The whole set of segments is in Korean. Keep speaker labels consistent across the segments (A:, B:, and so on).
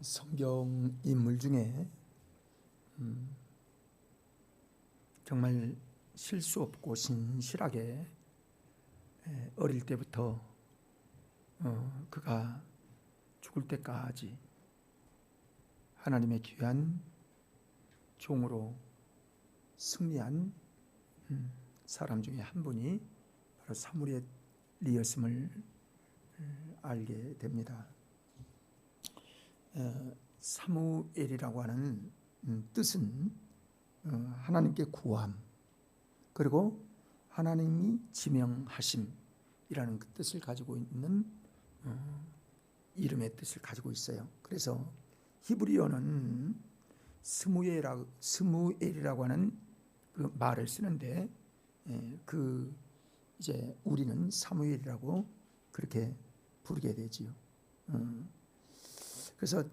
A: 성경 인물 중에 정말 실수 없고 신실하게 어릴 때부터 그가 죽을 때까지 하나님의 귀한 종으로 승리한 사람 중에 한 분이 바로 사무엘이었음을 알게 됩니다. 사무엘이라고 하는 뜻은 하나님께 구함, 그리고 하나님이 지명하심이라는 그 뜻을 가지고 있는 이름의 뜻을 가지고 있어요. 그래서 히브리어는 스무엘이라고 하는 그 말을 쓰는데 이제 우리는 사무엘이라고 그렇게 부르게 되지요. 그래서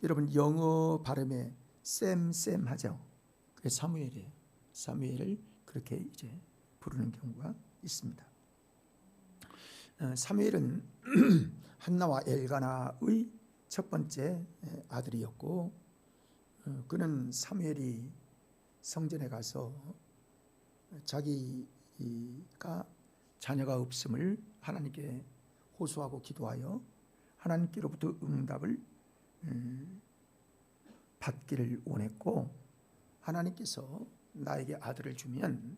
A: 여러분 영어 발음에 샘 하죠. 그게 사무엘이에요. 사무엘을 그렇게 이제 부르는 경우가 있습니다. 사무엘은 한나와 엘가나의 첫 번째 아들이었고, 그는 사무엘이 성전에 가서 자기가 자녀가 없음을 하나님께 호소하고 기도하여 하나님께로부터 응답을 받기를 원했고, 하나님께서 나에게 아들을 주면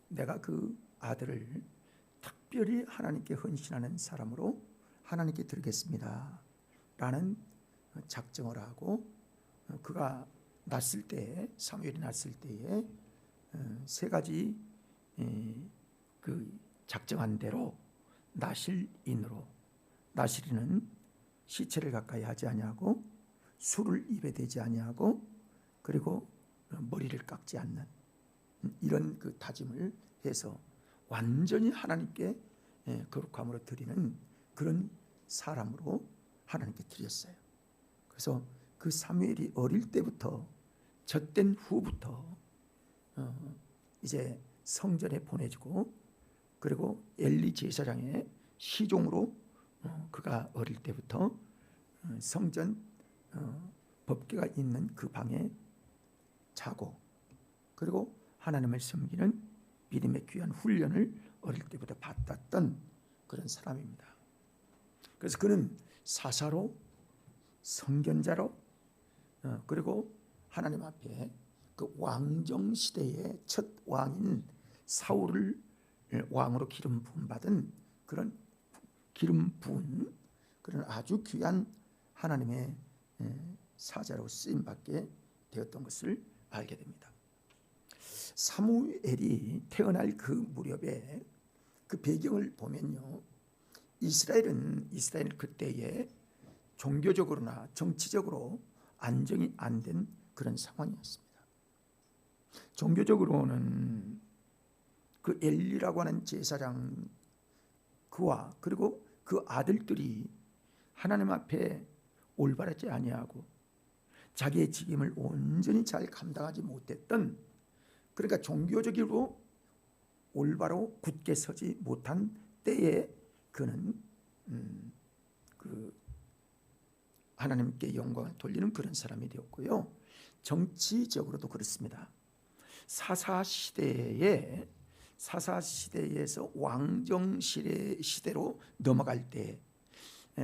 A: 내가 그 아들을 특별히 하나님께 헌신하는 사람으로 하나님께 드리겠습니다 라는 작정을 하고, 그가 났을 때, 사무엘이 났을 때에 세 가지 그 작정한 대로 나실인으로, 나실인은 시체를 가까이 하지 아니하고 술을 입에 대지 아니하고 그리고 머리를 깎지 않는 이런 그 다짐을 해서 완전히 하나님께 거룩함으로 드리는 그런 사람으로 하나님께 드렸어요. 그래서 그 사무엘이 어릴 때부터 젖된 후부터 이제 성전에 보내주고, 그리고 엘리 제사장의 시종으로 그가 어릴 때부터 성전 법궤가 있는 그 방에 자고, 그리고 하나님을 섬기는 믿음의 귀한 훈련을 어릴 때부터 받았던 그런 사람입니다. 그래서 그는 사사로, 선견자로, 그리고 하나님 앞에 그 왕정 시대의 첫 왕인 사울을 왕으로 기름 부음 받은 그런 기름 부은 그런 아주 귀한 하나님의 사자로 쓰임 받게 되었던 것을 알게 됩니다. 사무엘이 태어날 그 무렵에 그 배경을 보면요, 이스라엘 그때에 종교적으로나 정치적으로 안정이 안 된 그런 상황이었습니다. 종교적으로는 그 엘리라고 하는 제사장 그와 그리고 그 아들들이 하나님 앞에 올바르지 아니하고 자기의 직임을 온전히 잘 감당하지 못했던, 그러니까 종교적으로 올바로 굳게 서지 못한 때에 그는 그 하나님께 영광을 돌리는 그런 사람이 되었고요. 정치적으로도 그렇습니다. 사사 시대에서 왕정 시대로 넘어갈 때,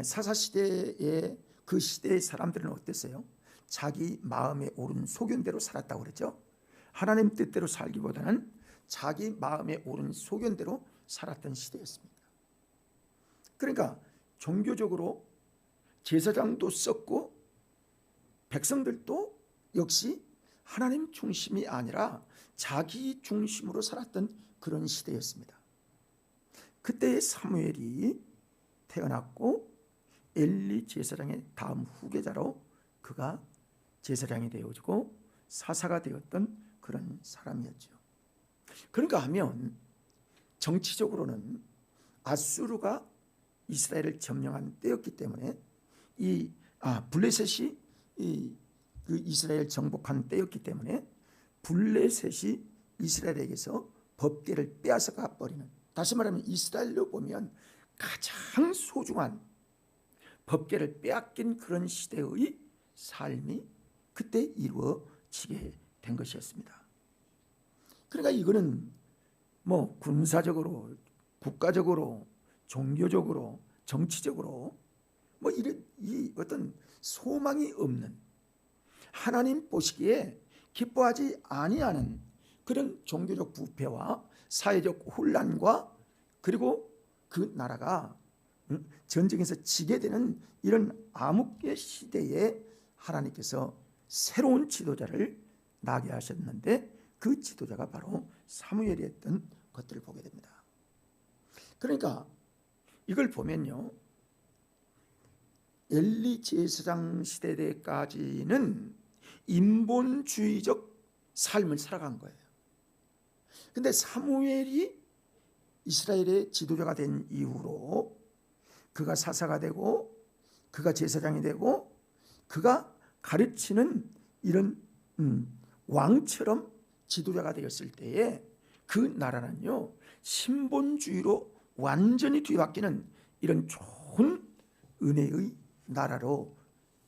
A: 사사 시대의 그 시대의 사람들은 어땠어요? 자기 마음에 옳은 소견대로 살았다고 그랬죠. 하나님 뜻대로 살기보다는 자기 마음에 옳은 소견대로 살았던 시대였습니다. 그러니까 종교적으로 제사장도 썼고 백성들도 역시 하나님 중심이 아니라 자기 중심으로 살았던 그런 시대였습니다. 그때 사무엘이 태어났고 엘리 제사장의 다음 후계자로 그가 제사장이 되어지고 사사가 되었던 그런 사람이었죠. 그런가 하면 정치적으로는 아수르가 이스라엘을 점령한 때였기 때문에 블레셋이 그 이스라엘 정복한 때였기 때문에 블레셋이 이스라엘에게서 법궤를 빼앗아가 버리는, 다시 말하면 이스라엘로 보면 가장 소중한 법궤를 빼앗긴 그런 시대의 삶이 그때 이루어지게 된 것이었습니다. 그러니까 이거는 뭐 군사적으로, 국가적으로, 종교적으로, 정치적으로 뭐 이런 이 어떤 소망이 없는, 하나님 보시기에 기뻐하지 아니하는 그런 종교적 부패와 사회적 혼란과 그리고 그 나라가 전쟁에서 지게 되는 이런 암흑의 시대에 하나님께서 새로운 지도자를 나게 하셨는데 그 지도자가 바로 사무엘이었던 것들을 보게 됩니다. 그러니까 이걸 보면요, 엘리 제사장 시대 때까지는 인본주의적 삶을 살아간 거예요. 근데 사무엘이 이스라엘의 지도자가 된 이후로 그가 사사가 되고 그가 제사장이 되고 그가 가르치는 이런 왕처럼 지도자가 되었을 때에 그 나라는요, 신본주의로 완전히 뒤바뀌는 이런 좋은 은혜의 나라로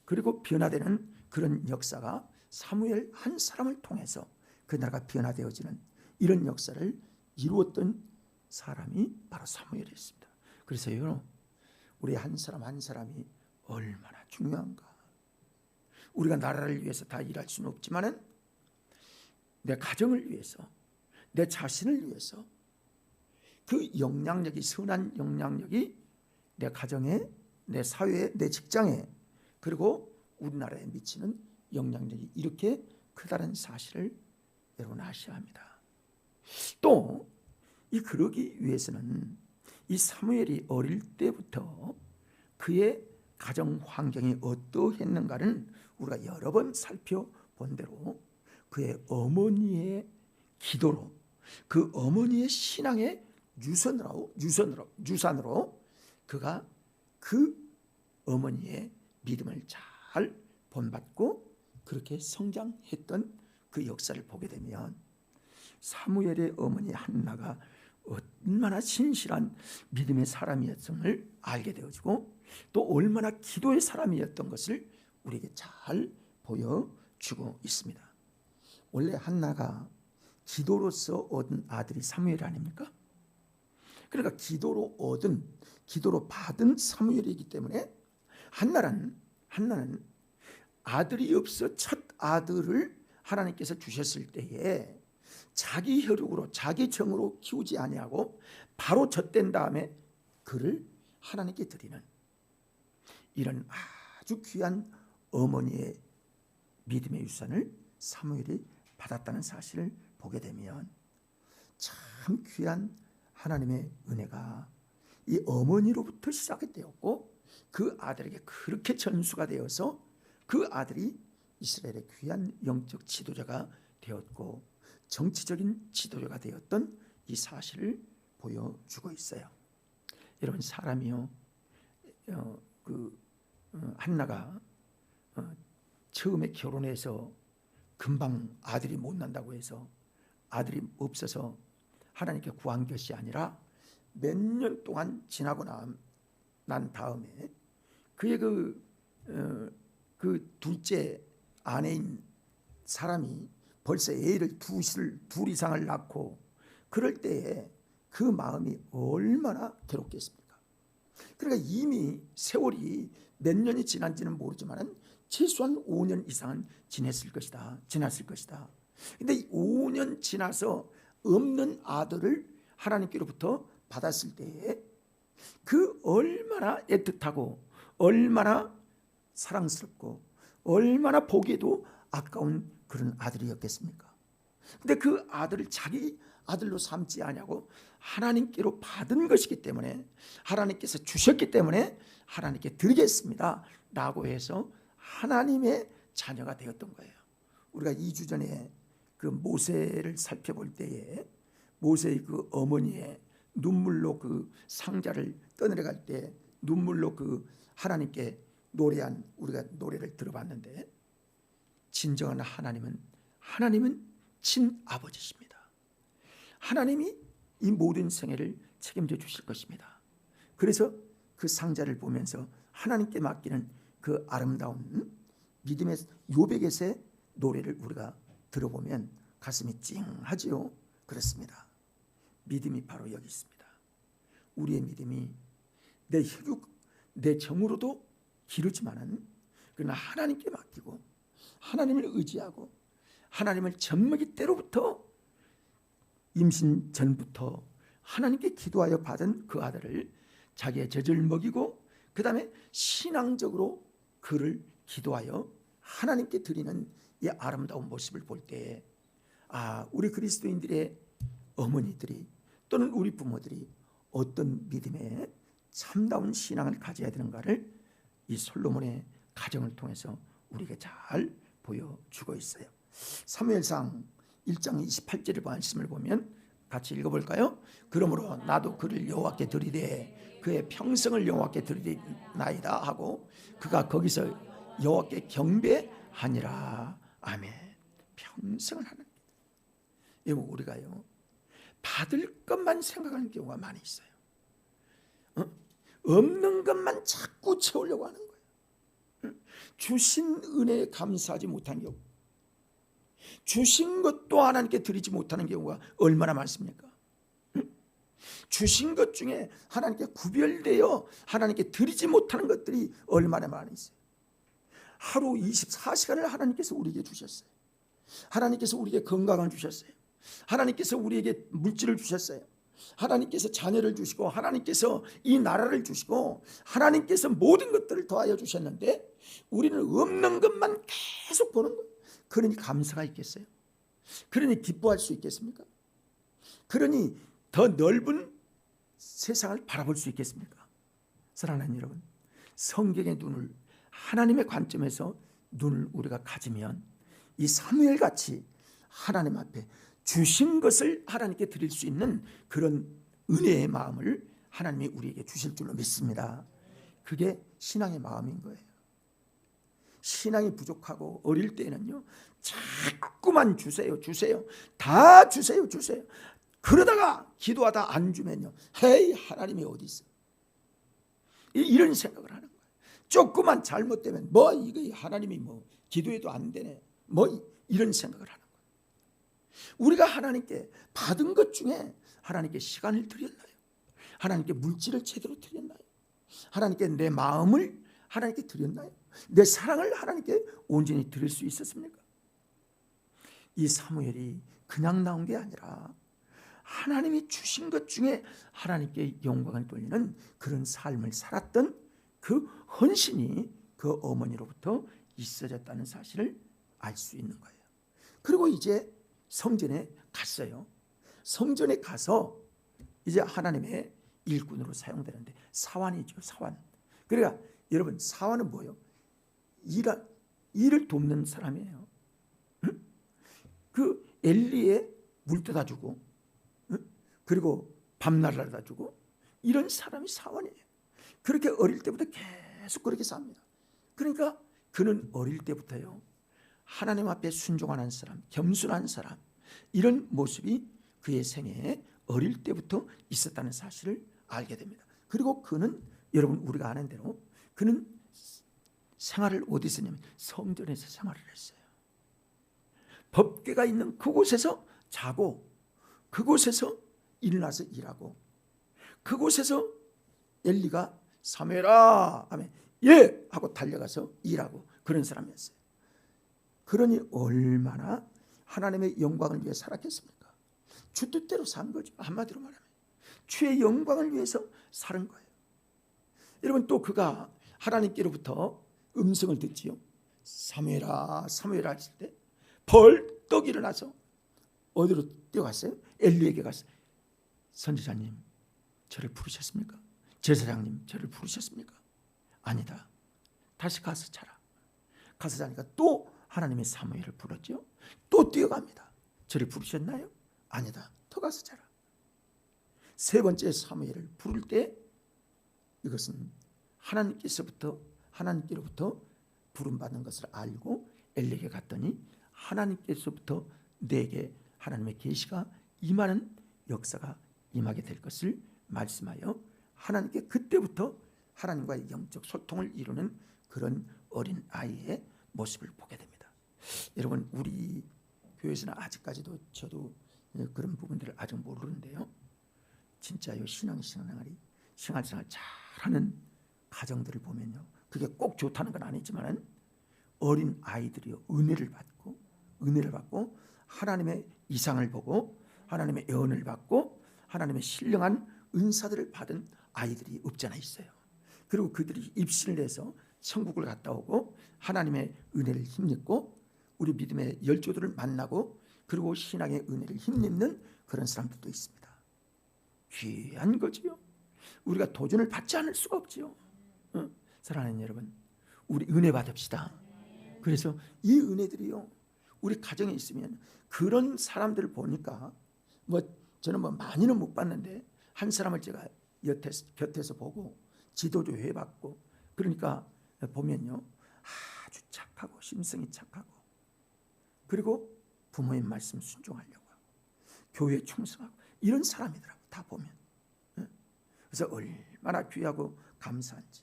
A: 그리고 변화되는 그런 역사가 사무엘 한 사람을 통해서 그 나라가 변화되어지는 이런 역사를 이루었던 사람이 바로 사무엘이었습니다. 그래서요, 우리 한 사람 한 사람이 얼마나 중요한가. 우리가 나라를 위해서 다 일할 수는 없지만은 내 가정을 위해서, 내 자신을 위해서 그 영향력이, 선한 영향력이 내 가정에, 내 사회에, 내 직장에, 그리고 우리나라에 미치는 영향력이 이렇게 크다는 사실을 여러분 아셔야 합니다. 또 이 그러기 위해서는 이 사무엘이 어릴 때부터 그의 가정 환경이 어떠했는가는 우리가 여러 번 살펴본 대로 그의 어머니의 기도로, 그 어머니의 신앙의 유산으로 그가 그 어머니의 믿음을 잘 본받고 그렇게 성장했던 그 역사를 보게 되면 사무엘의 어머니 한나가 얼마나 신실한 믿음의 사람이었음을 알게 되어지고 또 얼마나 기도의 사람이었던 것을 우리에게 잘 보여주고 있습니다. 원래 한나가 기도로서 얻은 아들이 사무엘 아닙니까? 그러니까 기도로 받은 사무엘이기 때문에 한나는 아들이 없어 첫 아들을 하나님께서 주셨을 때에 자기 혈육으로, 자기 정으로 키우지 아니하고 바로 젖된 다음에 그를 하나님께 드리는 이런 아주 귀한 어머니의 믿음의 유산을 사무엘이 받았다는 사실을 보게 되면 참 귀한 하나님의 은혜가 이 어머니로부터 시작이 되었고 그 아들에게 그렇게 전수가 되어서 그 아들이 이스라엘의 귀한 영적 지도자가 되었고 정치적인 지도자가 되었던 이 사실을 보여주고 있어요. 여러분, 사람이요, 한나가 처음에 결혼해서 금방 아들이 못 난다고 해서 아들이 없어서 하나님께 구한 것이 아니라 몇 년 동안 지나고 난 다음에 그의 그 둘째 아내인 사람이 벌써 애를 둘 이상을 낳고 그럴 때에 그 마음이 얼마나 괴롭겠습니까? 그러니까 이미 세월이 몇 년이 지난지는 모르지만 최소한 5년 이상은 지났을 것이다. 근데 5년 지나서 없는 아들을 하나님께로부터 받았을 때에 그 얼마나 애틋하고 얼마나 사랑스럽고 얼마나 보기에도 아까운 그런 아들이었겠습니까? 근데 그 아들을 자기 아들로 삼지 아니하고 하나님께로 받은 것이기 때문에, 하나님께서 주셨기 때문에 하나님께 드리겠습니다 라고 해서 하나님의 자녀가 되었던 거예요. 우리가 2주 전에 그 모세를 살펴볼 때에 모세의 그 어머니의 눈물로 그 상자를 떠내려갈 때 눈물로 그 하나님께 노래한 우리가 노래를 들어봤는데, 진정한 하나님은 친아버지십니다. 하나님이 이 모든 생애를 책임져 주실 것입니다. 그래서 그 상자를 보면서 하나님께 맡기는 그 아름다운 믿음의 요백에서의 노래를 우리가 들어보면 가슴이 찡하지요. 그렇습니다. 믿음이 바로 여기 있습니다. 우리의 믿음이 내 혈육, 내 정으로도 기르지만은 그러나 하나님께 맡기고 하나님을 의지하고 하나님을 젖먹이 때로부터 임신 전부터 하나님께 기도하여 받은 그 아들을 자기의 젖을 먹이고 그 다음에 신앙적으로 그를 기도하여 하나님께 드리는 이 아름다운 모습을 볼 때 우리 그리스도인들의 어머니들이 또는 우리 부모들이 어떤 믿음의 참다운 신앙을 가져야 되는가를 이 솔로몬의 가정을 통해서 우리에게 잘 보여주고 있어요. 사무엘상 1장 28절의 말씀을 보면 같이 읽어볼까요? 그러므로 나도 그를 여호와께 드리되 그의 평생을 여호와께 드리나이다 하고 그가 거기서 여호와께 경배하니라. 아멘. 평생을 하는 여러분, 우리가요 받을 것만 생각하는 경우가 많이 있어요. 없는 것만 자꾸 채우려고 하는 거예요. 주신 은혜에 감사하지 못한 경우, 주신 것도 하나님께 드리지 못하는 경우가 얼마나 많습니까? 주신 것 중에 하나님께 구별되어 하나님께 드리지 못하는 것들이 얼마나 많이 있어요. 하루 24시간을 하나님께서 우리에게 주셨어요. 하나님께서 우리에게 건강을 주셨어요. 하나님께서 우리에게 물질을 주셨어요. 하나님께서 자녀를 주시고 하나님께서 이 나라를 주시고 하나님께서 모든 것들을 더하여 주셨는데 우리는 없는 것만 계속 보는 거예요. 그러니 감사가 있겠어요? 그러니 기뻐할 수 있겠습니까? 그러니 더 넓은 세상을 바라볼 수 있겠습니까? 사랑하는 여러분, 성경의 눈을 하나님의 관점에서 눈을 우리가 가지면 이 사무엘같이 하나님 앞에 주신 것을 하나님께 드릴 수 있는 그런 은혜의 마음을 하나님이 우리에게 주실 줄로 믿습니다. 그게 신앙의 마음인 거예요. 신앙이 부족하고 어릴 때는요 자꾸만 주세요 다 주세요. 그러다가 기도하다 안 주면요 헤이 하나님이 어디 있어? 이런 생각을 하는 거예요. 조금만 잘못되면 이거 하나님이 기도해도 안 되네 이런 생각을 하는 거예요. 우리가 하나님께 받은 것 중에 하나님께 시간을 드렸나요? 하나님께 물질을 제대로 드렸나요? 하나님께 내 마음을 하나님께 드렸나요? 내 사랑을 하나님께 온전히 드릴 수 있었습니까? 이 사무엘이 그냥 나온 게 아니라 하나님이 주신 것 중에 하나님께 영광을 돌리는 그런 삶을 살았던 그 헌신이 그 어머니로부터 있어졌다는 사실을 알 수 있는 거예요. 그리고 이제 성전에 갔어요. 성전에 가서 이제 하나님의 일꾼으로 사용되는데 사환이죠. 사환. 그러니까 여러분 사환은 뭐예요? 일을 돕는 사람이에요. 그 엘리에 물 떠다 주고 그리고 밤낮을 알다 주고 이런 사람이 사환이에요. 그렇게 어릴 때부터 계속 그렇게 삽니다. 그러니까 그는 어릴 때부터요 하나님 앞에 순종하는 사람, 겸손한 사람 이런 모습이 그의 생애에 어릴 때부터 있었다는 사실을 알게 됩니다. 그리고 그는 여러분 우리가 아는 대로 그는 생활을 어디서 했냐면 성전에서 생활을 했어요. 법궤가 있는 그곳에서 자고 그곳에서 일어나서 일하고 그곳에서 엘리가 사무엘아 하면 예 하고 달려가서 일하고 그런 사람이었어요. 그러니 얼마나 하나님의 영광을 위해 살았겠습니까? 주 뜻대로 산 거죠. 한마디로 말하면 주의 영광을 위해서 살은 거예요. 여러분 또 그가 하나님께로부터 음성을 듣지요. 사무엘아 사무엘아 했을 때 벌떡 일어나서 어디로 뛰어갔어요? 엘리에게 갔어요. 선지자님 저를 부르셨습니까? 제사장님 저를 부르셨습니까? 아니다. 다시 가서 자라. 가서 자니까 또 하나님의 사무엘을 불렀죠. 또 뛰어갑니다. 저를 부르셨나요? 아니다. 더 가서 자라. 세 번째 사무엘을 부를 때 이것은 하나님께로부터 부름받는 것을 알고 엘리에게 갔더니 하나님께서부터 내게 하나님의 계시가 임하는 역사가 임하게 될 것을 말씀하여 하나님께 그때부터 하나님과의 영적 소통을 이루는 그런 어린 아이의 모습을 보게 됩니다. 여러분, 우리 교회에서는 아직까지도 저도 그런 부분들을 아직 모르는데요, 진짜요, 신앙생활이 생활 잘하는 가정들을 보면요, 그게 꼭 좋다는 건 아니지만 어린 아이들이요, 은혜를 받고 하나님의 이상을 보고 하나님의 예언을 받고 하나님의 신령한 은사들을 받은 아이들이 없잖아 있어요. 그리고 그들이 입신을 해서 천국을 갔다 오고 하나님의 은혜를 힘입고 우리 믿음의 열조들을 만나고 그리고 신앙의 은혜를 힘입는 그런 사람들도 있습니다. 귀한 거지요. 우리가 도전을 받지 않을 수가 없지요. 사랑하는 여러분, 우리 은혜 받읍시다. 그래서 이 은혜들이요, 우리 가정에 있으면 그런 사람들을 보니까 저는 많이는 못 봤는데 한 사람을 제가 곁에서 보고 지도조 해봤고, 그러니까 보면요, 아주 착하고 심성이 착하고 그리고 부모의 말씀 순종하려고 하고 교회에 충성하고 이런 사람이더라고, 다 보면. 그래서 얼마나 귀하고 감사한지.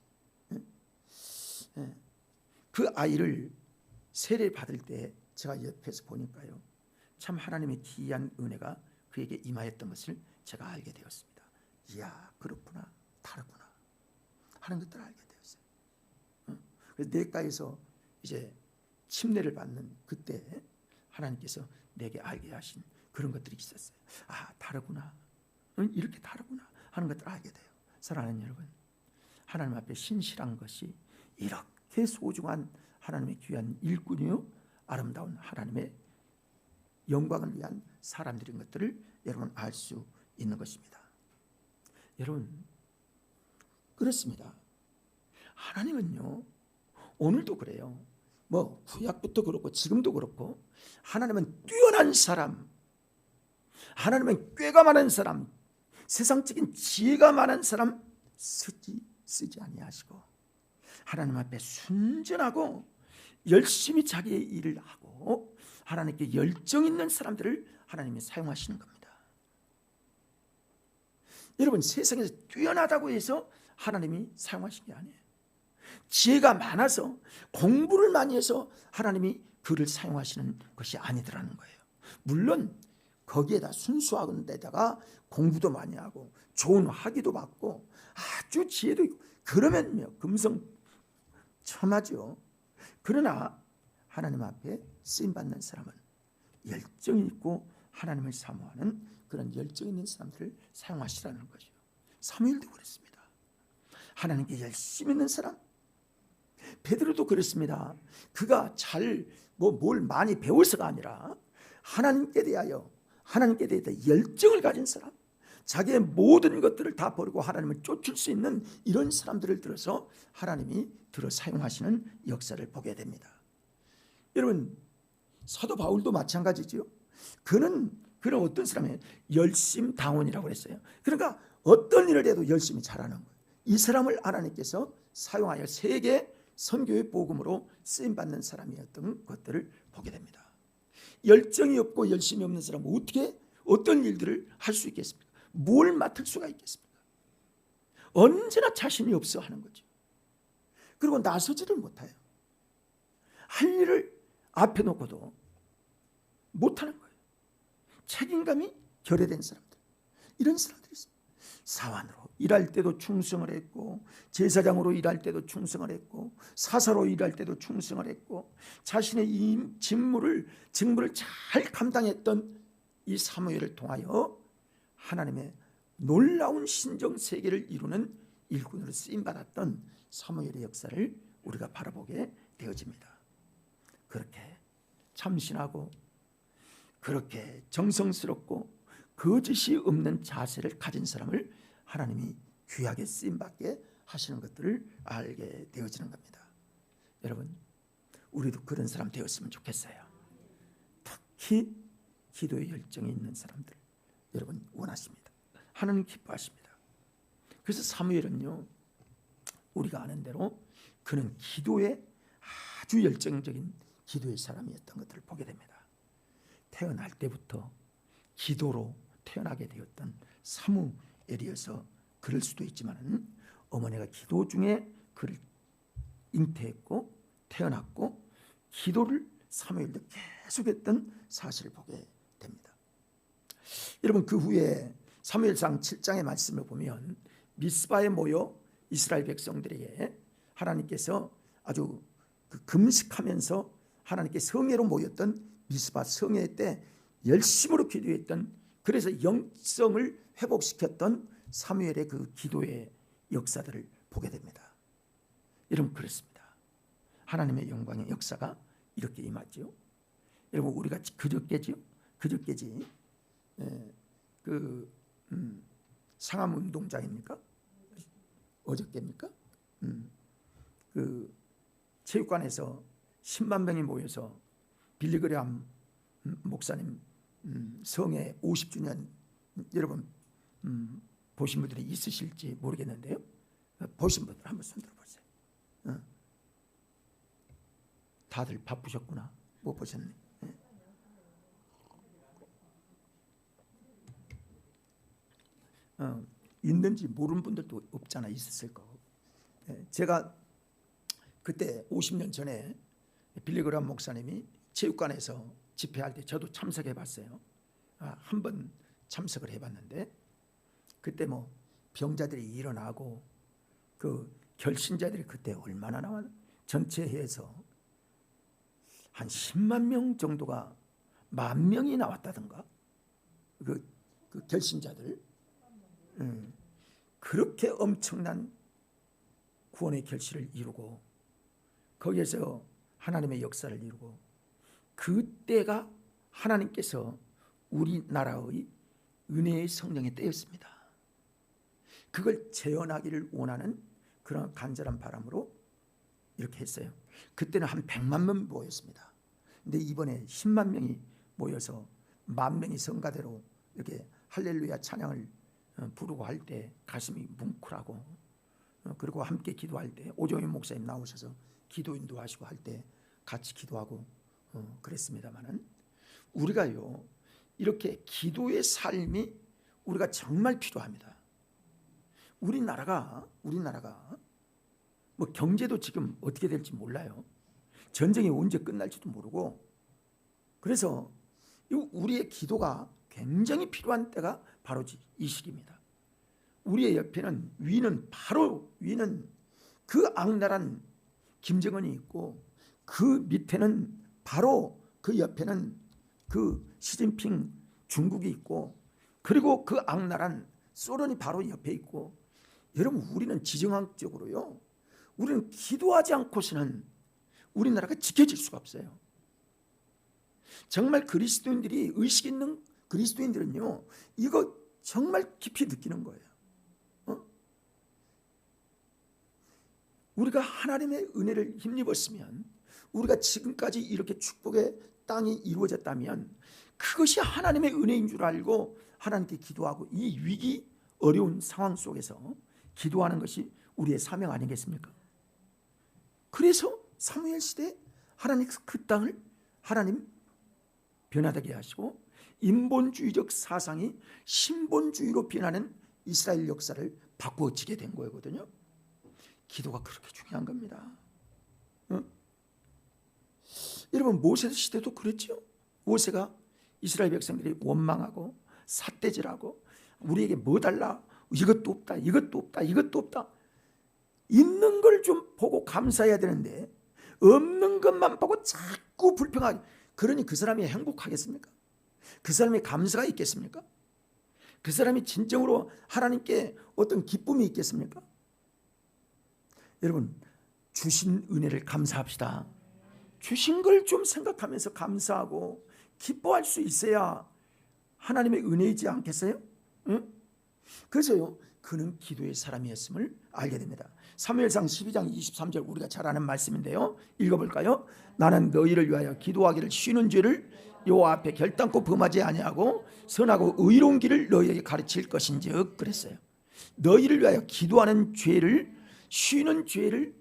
A: 그 아이를 세례 받을 때 제가 옆에서 보니까요, 참 하나님의 기이한 은혜가 그에게 임하였던 것을 제가 알게 되었습니다. 이야, 그렇구나, 다르구나 하는 것들을 알게 되었어요. 그래서 내과에서 이제 침례를 받는 그때 하나님께서 내게 알게 하신 그런 것들이 있었어요. 아, 다르구나, 이렇게 다르구나 하는 것들을 알게 돼요. 사랑하는 여러분, 하나님 앞에 신실한 것이 이렇게 소중한 하나님의 귀한 일꾼이요, 아름다운 하나님의 영광을 위한 사람들인 것들을 여러분 알 수 있는 것입니다. 여러분, 그렇습니다. 하나님은요, 오늘도 그래요. 구약부터 그렇고 지금도 그렇고 하나님은 뛰어난 사람, 하나님은 꾀가 많은 사람, 세상적인 지혜가 많은 사람 쓰지 아니하시고 하나님 앞에 순전하고 열심히 자기의 일을 하고 하나님께 열정 있는 사람들을 하나님이 사용하시는 겁니다. 여러분, 세상에서 뛰어나다고 해서 하나님이 사용하신 게 아니에요. 지혜가 많아서 공부를 많이 해서 하나님이 그를 사용하시는 것이 아니더라는 거예요. 물론 거기에다 순수한 데다가 공부도 많이 하고 좋은 학위도 받고 아주 지혜도 있고 그러면요, 금성첨화죠. 그러나 하나님 앞에 쓰임받는 사람은 열정이 있고 하나님을 사모하는 그런 열정 있는 사람들을 사용하시라는 거죠. 사무엘도 그랬습니다. 하나님께 열심히 있는 사람. 베드로도 그렇습니다. 그가 뭘 많이 배워서가 아니라 하나님께 대하여 열정을 가진 사람, 자기의 모든 것들을 다 버리고 하나님을 쫓을 수 있는 이런 사람들을 들어서 하나님이 들어 사용하시는 역사를 보게 됩니다. 여러분, 사도 바울도 마찬가지죠. 그는 어떤 사람이에요? 열심당원이라고 했어요. 그러니까 어떤 일을 해도 열심히 잘하는 거예요. 이 사람을 하나님께서 사용하여 세계 선교의 복음으로 쓰임받는 사람이었던 것들을 보게 됩니다. 열정이 없고 열심이 없는 사람은 어떻게 어떤 일들을 할 수 있겠습니까? 뭘 맡을 수가 있겠습니까? 언제나 자신이 없어 하는 거죠. 그리고 나서지를 못해요. 할 일을 앞에 놓고도 못하는 거예요. 책임감이 결여된 사람들, 이런 사람들이 있습니다. 사환으로 일할 때도 충성을 했고, 제사장으로 일할 때도 충성을 했고, 사사로 일할 때도 충성을 했고, 자신의 이 직무를 잘 감당했던 이 사무엘을 통하여 하나님의 놀라운 신정 세계를 이루는 일꾼으로 쓰임받았던 사무엘의 역사를 우리가 바라보게 되어집니다. 그렇게 참신하고 그렇게 정성스럽고 거짓이 없는 자세를 가진 사람을 하나님이 귀하게 쓰임받게 하시는 것들을 알게 되어지는 겁니다. 여러분, 우리도 그런 사람 되었으면 좋겠어요. 특히 기도에 열정이 있는 사람들, 여러분 원하십니다. 하나님 기뻐하십니다. 그래서 사무엘은요, 우리가 아는 대로 그는 기도에 아주 열정적인 기도의 사람이었던 것들을 보게 됩니다. 태어날 때부터 기도로 태어나게 되었던 사무엘이어서 그럴 수도 있지만, 어머니가 기도 중에 그를 잉태했고 태어났고 기도를 사무엘도 계속했던 사실을 보게 됩니다. 여러분, 그 후에 사무엘상 7장의 말씀을 보면 미스바에 모여 이스라엘 백성들에게 하나님께서 아주 금식하면서 하나님께 성회로 모였던 미스바 성회 때 열심으로 기도했던, 그래서 영성을 회복시켰던 사무엘의 그 기도의 역사들을 보게 됩니다. 여러분, 그렇습니다. 하나님의 영광의 역사가 이렇게 임하죠. 여러분, 우리가 그저께지 상암 운동장입니까? 어저께입니까? 그 체육관에서 10만 명이 모여서 빌리그레암 목사님 성회 50주년, 여러분 보신 분들이 있으실지 모르겠는데요. 보신 분들 한번 손 들어보세요. 다들 바쁘셨구나. 못 보셨네. 있는지 모르는 분들도 없잖아. 있었을 거. 제가 그때 50년 전에 빌리그레암 목사님이 체육관에서 집회할 때 저도 참석해 봤어요. 한 번 참석을 해봤는데, 그때 뭐 병자들이 일어나고 그 결신자들이 그때 얼마나 나와, 전체 회에서 한 10만 명 정도가 10,000명이 나왔다던가, 그 결신자들. 그렇게 엄청난 구원의 결실을 이루고 거기에서 하나님의 역사를 이루고, 그때가 하나님께서 우리나라의 은혜의 성령의 때였습니다. 그걸 재현하기를 원하는 그런 간절한 바람으로 이렇게 했어요. 그때는 한 100만 명 모였습니다. 근데 이번에 10만 명이 모여서 10,000명이 성가대로 이렇게 할렐루야 찬양을 부르고 할 때 가슴이 뭉클하고, 그리고 함께 기도할 때 오종현 목사님 나오셔서 기도 인도하시고 할 때 같이 기도하고 그랬습니다만은, 우리가요 이렇게 기도의 삶이 우리가 정말 필요합니다. 우리나라가 뭐 경제도 지금 어떻게 될지 몰라요. 전쟁이 언제 끝날지도 모르고, 그래서 우리의 기도가 굉장히 필요한 때가 바로 이 시기입니다. 우리의 옆에는 위는 그 악랄한 김정은이 있고, 그 밑에는 바로 그 옆에는 그 시진핑 중국이 있고, 그리고 그 악랄한 소련이 바로 옆에 있고, 여러분, 우리는 지정학적으로요, 우리는 기도하지 않고서는 우리나라가 지켜질 수가 없어요. 정말 그리스도인들이, 의식 있는 그리스도인들은요 이거 정말 깊이 느끼는 거예요. 우리가 하나님의 은혜를 힘입었으면, 우리가 지금까지 이렇게 축복의 땅이 이루어졌다면 그것이 하나님의 은혜인 줄 알고 하나님께 기도하고, 이 위기 어려운 상황 속에서 기도하는 것이 우리의 사명 아니겠습니까? 그래서 사무엘 시대에 하나님 그 땅을 하나님 변화되게 하시고, 인본주의적 사상이 신본주의로 변하는 이스라엘 역사를 바꾸어지게 된 거거든요. 기도가 그렇게 중요한 겁니다. 여러분, 모세 시대도 그랬죠. 모세가 이스라엘 백성들이 원망하고 삿대질하고 우리에게 뭐 달라, 이것도 없다, 이것도 없다, 이것도 없다. 있는 걸 좀 보고 감사해야 되는데 없는 것만 보고 자꾸 불평하게, 그러니 그 사람이 행복하겠습니까? 그 사람이 감사가 있겠습니까? 그 사람이 진정으로 하나님께 어떤 기쁨이 있겠습니까? 여러분, 주신 은혜를 감사합시다. 주신 걸 좀 생각하면서 감사하고 기뻐할 수 있어야 하나님의 은혜이지 않겠어요? 응? 그래서요, 그는 기도의 사람이었음을 알게 됩니다. 사무엘상 12장 23절, 우리가 잘 아는 말씀인데요, 읽어볼까요? 나는 너희를 위하여 기도하기를 쉬는 죄를 여호와 앞에 결단코 범하지 아니하고 선하고 의로운 길을 너희에게 가르칠 것인즉, 그랬어요. 너희를 위하여 기도하는 죄를, 쉬는 죄를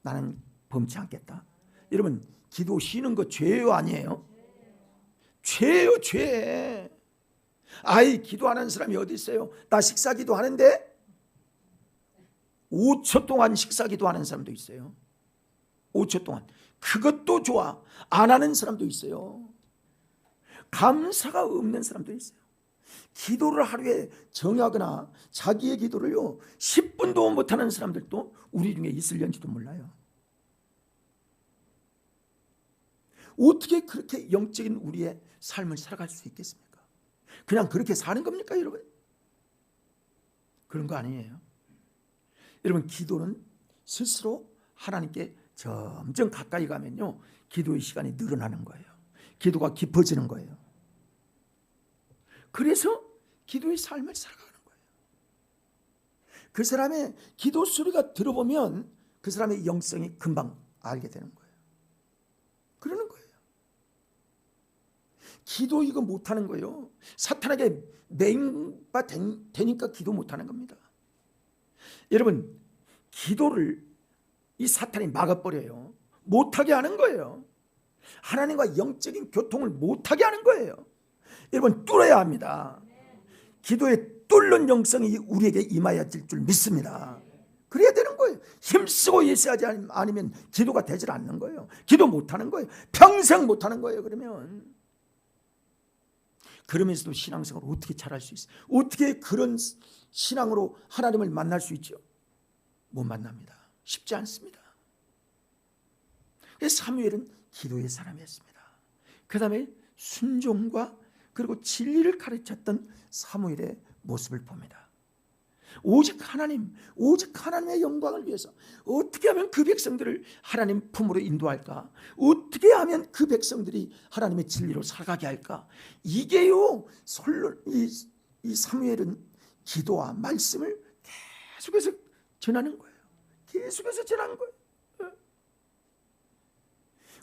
A: 나는 범치 않겠다. 여러분, 기도 쉬는 거 죄요 아니에요? 죄요, 죄. 아이, 기도하는 사람이 어디 있어요? 나 식사 기도하는데 5초 동안 식사 기도하는 사람도 있어요. 5초 동안. 그것도 좋아. 안 하는 사람도 있어요. 감사가 없는 사람도 있어요. 기도를 하루에 정하거나 자기의 기도를요 10분도 못하는 사람들도 우리 중에 있을런지도 몰라요. 어떻게 그렇게 영적인 우리의 삶을 살아갈 수 있겠습니까? 그냥 그렇게 사는 겁니까 여러분? 그런 거 아니에요. 여러분, 기도는 스스로 하나님께 점점 가까이 가면요 기도의 시간이 늘어나는 거예요. 기도가 깊어지는 거예요. 그래서 기도의 삶을 살아가는 거예요. 그 사람의 기도 소리가 들어보면 그 사람의 영성이 금방 알게 되는 거예요. 그러는 거예요. 기도 이거 못하는 거예요. 사탄에게 맹바 되니까 기도 못하는 겁니다. 여러분, 기도를 이 사탄이 막아버려요. 못하게 하는 거예요. 하나님과 영적인 교통을 못하게 하는 거예요. 여러분, 뚫어야 합니다. 기도에 뚫는 영성이 우리에게 임하여질 줄 믿습니다. 그래야 되는 거예요. 힘쓰고 예수하지 않으면 기도가 되질 않는 거예요. 기도 못하는 거예요. 평생 못하는 거예요. 그러면서도 신앙생활을 어떻게 잘할 수 있어요? 어떻게 그런 신앙으로 하나님을 만날 수 있죠? 못 만납니다. 쉽지 않습니다. 그래서 사무엘은 기도의 사람이었습니다. 그 다음에 순종과 그리고 진리를 가르쳤던 사무엘의 모습을 봅니다. 오직 하나님의 영광을 위해서 어떻게 하면 그 백성들을 하나님 품으로 인도할까? 어떻게 하면 그 백성들이 하나님의 진리로 살아가게 할까? 이게요, 이 사무엘은 기도와 말씀을 계속해서 전하는 거예요. 계속해서 전하는 거예요.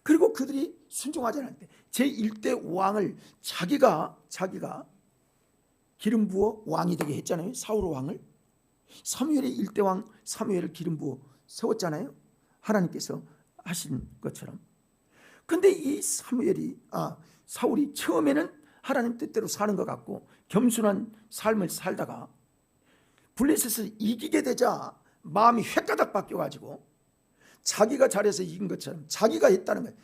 A: 그리고 그들이 순종하지 않을 때 제1대 왕을 자기가 기름 부어 왕이 되게 했잖아요. 사울 왕을. 사무엘의 1대 왕 사무엘을 기름 부어 세웠잖아요. 하나님께서 하신 것처럼. 근데 이 사울이 처음에는 하나님 뜻대로 사는 것 같고 겸손한 삶을 살다가 블레셋을 이기게 되자 마음이 획가닥 바뀌어가지고 자기가 잘해서 이긴 것처럼 자기가 했다는 거예요.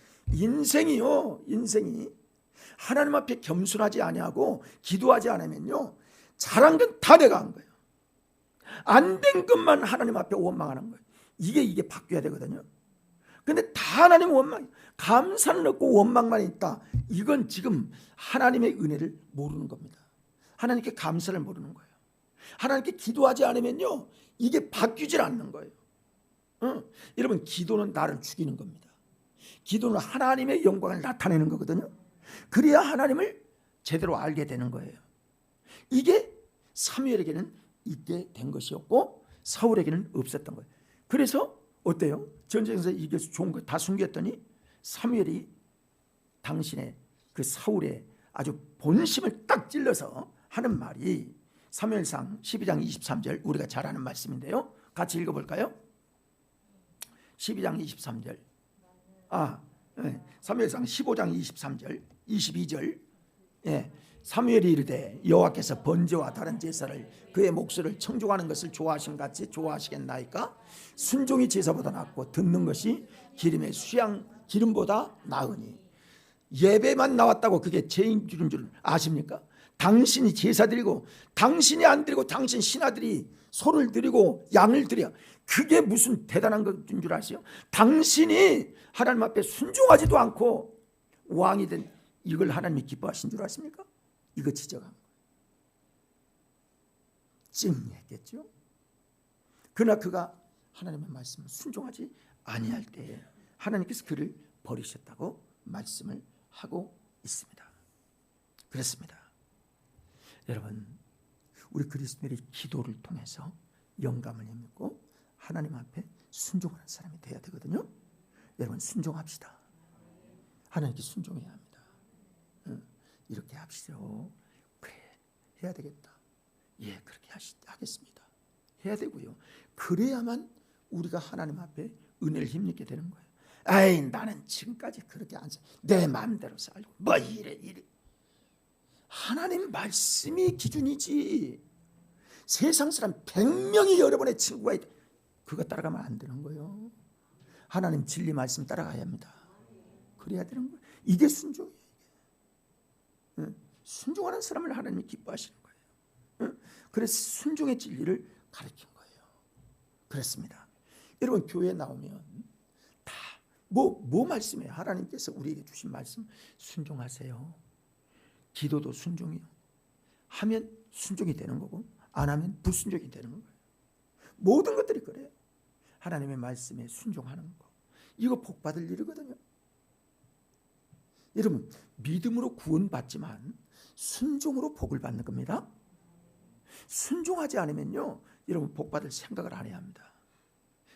A: 인생이 하나님 앞에 겸손하지 아니하고 기도하지 않으면요 잘한 건 다 내가 한 거예요. 안 된 것만 하나님 앞에 원망하는 거예요. 이게 바뀌어야 되거든요. 근데 다 하나님 원망, 감사는 없고 원망만 있다. 이건 지금 하나님의 은혜를 모르는 겁니다. 하나님께 감사를 모르는 거예요. 하나님께 기도하지 않으면요 이게 바뀌질 않는 거예요. 여러분, 기도는 나를 죽이는 겁니다. 기도는 하나님의 영광을 나타내는 거거든요. 그래야 하나님을 제대로 알게 되는 거예요. 이게 사무엘에게는 있게 된 것이었고 사울에게는 없었던 거예요. 그래서 어때요? 전쟁에서 이겨서 좋은 거 다 숨겼더니 사무엘이 당신의 그 사울의 아주 본심을 딱 찔러서 하는 말이 사무엘상 12장 23절, 우리가 잘 아는 말씀인데요. 같이 읽어볼까요? 12장 23절. 사무엘상 15장 23절 22절. 사무엘이 이르되 여호와께서 번제와 다른 제사를 그의 목소리를 청종하는 것을 좋아하신 같이 좋아하시겠나이까? 순종이 제사보다 낫고 듣는 것이 기름의 수양 기름보다 나으니. 예배만 나왔다고 그게 죄인 줄인 줄 아십니까? 당신이 제사 드리고 당신이 안 드리고 당신 신하들이 소를 드리고 양을 드려, 그게 무슨 대단한 것인 줄 아세요? 당신이 하나님 앞에 순종하지도 않고 왕이 된 이걸 하나님이 기뻐하신 줄 아십니까? 이거 지적한 거예요. 찡했겠죠. 그러나 그가 하나님의 말씀을 순종하지 아니할 때에 하나님께서 그를 버리셨다고 말씀을 하고 있습니다. 그렇습니다. 여러분, 우리 그리스도인이 기도를 통해서 영감을 힘입고 하나님 앞에 순종하는 사람이 돼야 되거든요. 여러분, 순종합시다. 하나님께 순종해야 합니다. 이렇게 합시죠. 그래, 해야 되겠다. 예, 그렇게 하겠습니다. 해야 되고요. 그래야만 우리가 하나님 앞에 은혜를 힘입게 되는 거예요. 에이, 나는 지금까지 그렇게 안 살, 내 마음대로 살고 뭐 이래. 하나님 말씀이 기준이지. 세상 사람 100명이 여러분의 친구가 있다, 그거 따라가면 안 되는 거예요. 하나님 진리 말씀 따라가야 합니다. 그래야 되는 거예요. 이게 순종이에요. 순종하는 사람을 하나님이 기뻐하시는 거예요. 그래서 순종의 진리를 가르친 거예요. 그렇습니다. 여러분 교회에 나오면 다 뭐 말씀이에요? 하나님께서 우리에게 주신 말씀 순종하세요. 기도도 순종이요. 하면 순종이 되는 거고 안 하면 불순종이 되는 거예요. 모든 것들이 그래요. 하나님의 말씀에 순종하는 거. 이거 복 받을 일이거든요. 여러분 믿음으로 구원받지만 순종으로 복을 받는 겁니다. 순종하지 않으면요 여러분 복 받을 생각을 안 해야 합니다.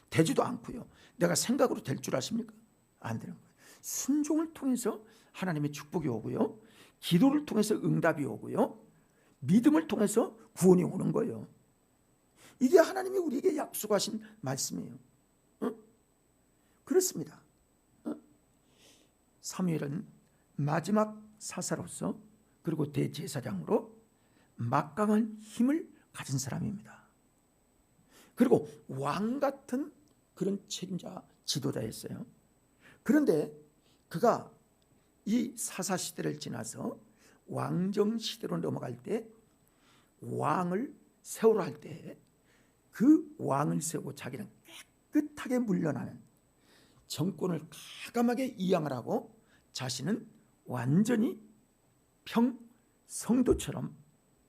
A: 되지도 않고요. 내가 생각으로 될 줄 아십니까? 안 되는 거예요. 순종을 통해서 하나님의 축복이 오고요. 기도를 통해서 응답이 오고요. 믿음을 통해서 구원이 오는 거예요. 이게 하나님이 우리에게 약속하신 말씀이에요. 그렇습니다. 사무엘은 마지막 사사로서 그리고 대제사장으로 막강한 힘을 가진 사람입니다. 그리고 왕 같은 그런 책임자 지도자였어요. 그런데 그가 이 사사 시대를 지나서 왕정 시대로 넘어갈 때 왕을 세우라 할 때 그 왕을 세우고 자기는 깨끗하게 물러나는 정권을 가감하게 이양을 하고 자신은 완전히 평성도처럼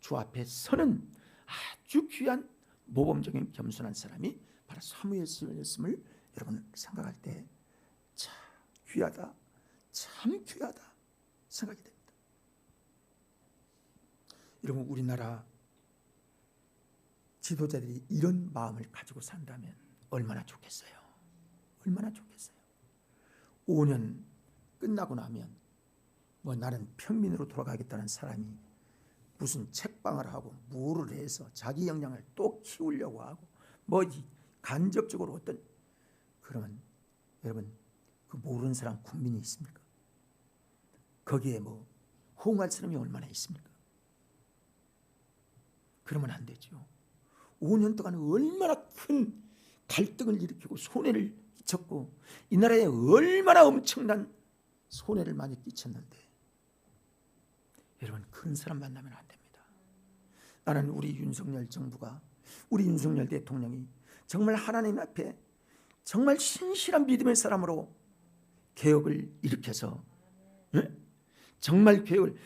A: 주 앞에 서는 아주 귀한 모범적인 겸손한 사람이 바로 사무엘이었음을 여러분 생각할 때 참 귀하다, 참 귀하다 생각이 됩니다. 여러분 우리나라 지도자들이 이런 마음을 가지고 산다면 얼마나 좋겠어요. 얼마나 좋겠어요. 5년 끝나고 나면 나는 평민으로 돌아가겠다는 사람이 무슨 책방을 하고 뭐를 해서 자기 역량을 또 키우려고 하고 간접적으로 어떤 그러면 여러분 그 모르는 사람 국민이 있습니까? 거기에 호응할 사람이 얼마나 있습니까? 그러면 안 되죠. 5년 동안 얼마나 큰 갈등을 일으키고 손해를 끼쳤고 이 나라에 얼마나 엄청난 손해를 많이 끼쳤는데 여러분 그런 사람 만나면 안 됩니다. 나는 우리 윤석열 정부가 우리 윤석열 대통령이 정말 하나님 앞에 정말 신실한 믿음의 사람으로 개혁을 일으켜서 정말 개혁을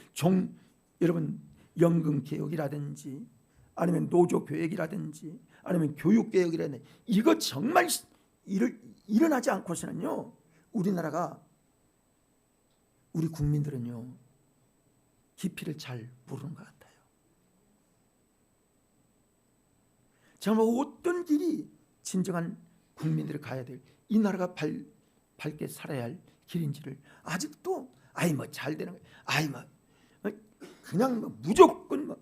A: 여러분 연금 개혁이라든지 아니면 노조 교육이라든지 아니면 교육 개혁이라든지 이거 정말 일어나지 않고서는요 우리나라가 우리 국민들은요 깊이를 잘 모르는 것 같아요. 정말 어떤 길이 진정한 국민들이 가야 될 이 나라가 밝게 살아야 할 길인지를 아직도 잘 되는 거예요. 그냥 무조건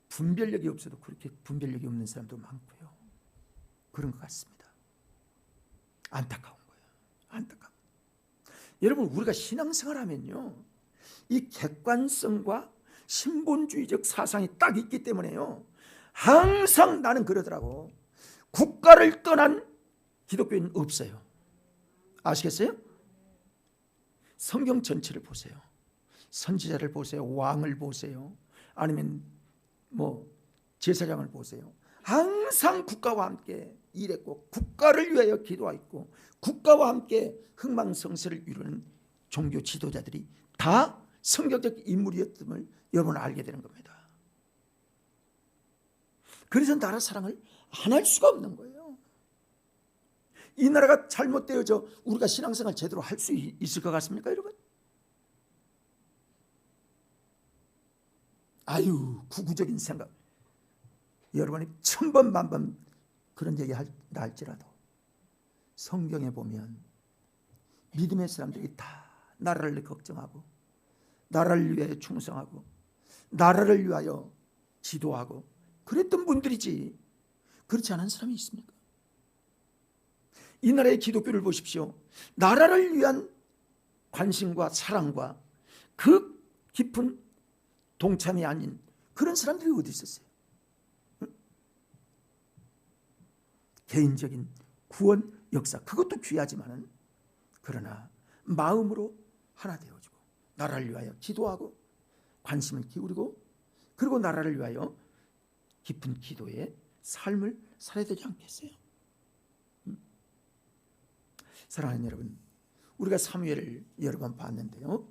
A: 분별력이 없어도 그렇게 분별력이 없는 사람도 많고요. 그런 것 같습니다. 안타까운 거예요. 안타까운. 여러분 우리가 신앙생활하면요 이 객관성과 신본주의적 사상이 딱 있기 때문에요 항상 나는 그러더라고. 국가를 떠난 기독교인은 없어요. 아시겠어요? 성경 전체를 보세요. 선지자를 보세요. 왕을 보세요. 아니면 제사장을 보세요. 항상 국가와 함께 일했고 국가를 위하여 기도하였고 국가와 함께 흥망성쇠를 이루는 종교 지도자들이 다 성경적 인물이었음을 여러분 알게 되는 겁니다. 그래서 나라 사랑을 안 할 수가 없는 거예요. 이 나라가 잘못되어져 우리가 신앙생활 제대로 할 수 있을 것 같습니까 여러분? 구구적인 생각 여러분이 천번 만번 그런 얘기 할지라도 성경에 보면 믿음의 사람들이 다 나라를 걱정하고 나라를 위하여 충성하고 나라를 위하여 기도하고 그랬던 분들이지 그렇지 않은 사람이 있습니까? 이 나라의 기독교를 보십시오. 나라를 위한 관심과 사랑과 그 깊은 동참이 아닌 그런 사람들이 어디 있었어요? 개인적인 구원 역사 그것도 귀하지만은 그러나 마음으로 하나 되어지고 나라를 위하여 기도하고 관심을 기울이고 그리고 나라를 위하여 깊은 기도의 삶을 살아야 되지 않겠어요? 사랑하는 여러분, 우리가 사무엘을 여러 번 봤는데요,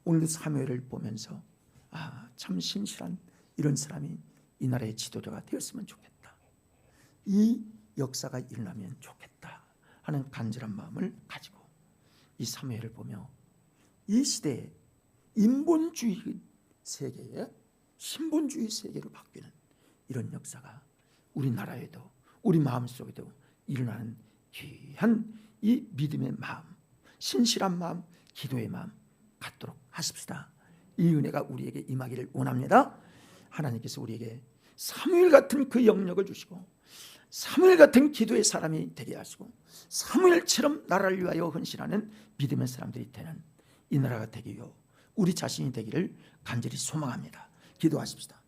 A: 오늘 사무엘을 보면서 참 신실한 이런 사람이 이 나라의 지도자가 되었으면 좋겠다, 이 역사가 일어나면 좋겠다 하는 간절한 마음을 가지고 이 사무엘을 보며 이 시대에 인본주의 세계에 신본주의 세계로 바뀌는 이런 역사가 우리나라에도 우리 마음속에도 일어나는 귀한 이 믿음의 마음, 신실한 마음, 기도의 마음 갖도록 하십시다. 이 은혜가 우리에게 임하기를 원합니다. 하나님께서 우리에게 사무엘 같은 그 영역을 주시고 사무엘 같은 기도의 사람이 되게 하시고 사무엘처럼 나라를 위하여 헌신하는 믿음의 사람들이 되는 이 나라가 되기요 우리 자신이 되기를 간절히 소망합니다. 기도하십시다.